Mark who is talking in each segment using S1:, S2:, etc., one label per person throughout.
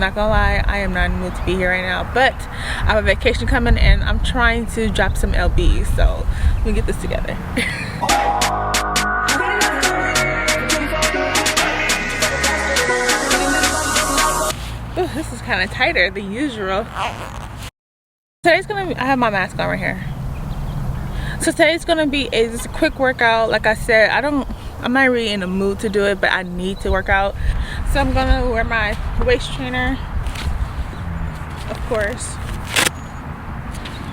S1: not gonna lie, I am not in the mood to be here right now, but I have a vacation coming and I'm trying to drop some lbs, so let me get this together. Ooh, this is kind of tighter than usual. Today's gonna be, I have my mask on right here. So today's gonna be just a quick workout. Like I said, I'm not really in the mood to do it, but I need to work out. So I'm gonna wear my waist trainer. Of course,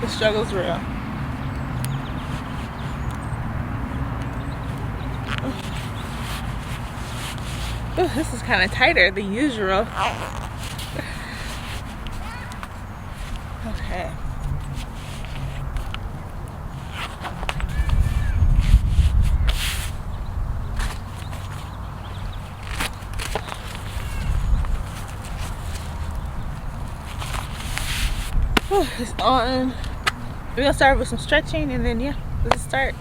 S1: the struggle's real. Ooh, this is kind of tighter than usual. Okay. Whew, it's on. We're gonna start with some stretching and then yeah, let's start.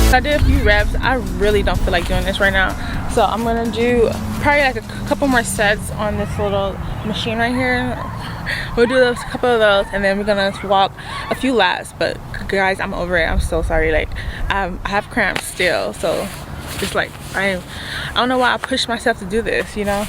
S1: I did a few reps. I really don't feel like doing this right now, so I'm gonna do probably like a couple more sets on this little machine right here. We'll do a couple of those and then we're gonna walk a few laps. But guys, I'm over it. I'm so sorry. Like I have cramps still, so it's like I don't know why I pushed myself to do this, you know.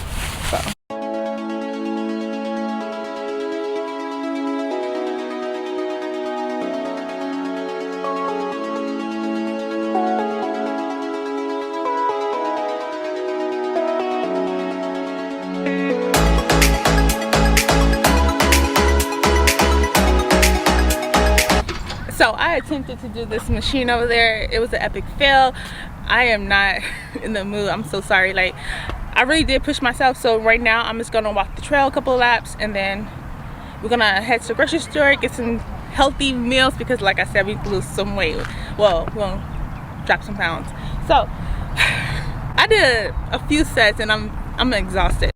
S1: So I attempted to do this machine over there. It was an epic fail. I am not in the mood. I'm so sorry. Like I really did push myself. So right now I'm just gonna walk the trail a couple of laps and then we're gonna head to the grocery store, get some healthy meals because like I said, we lose some weight. Well, we'll drop some pounds. So I did a few sets and I'm exhausted.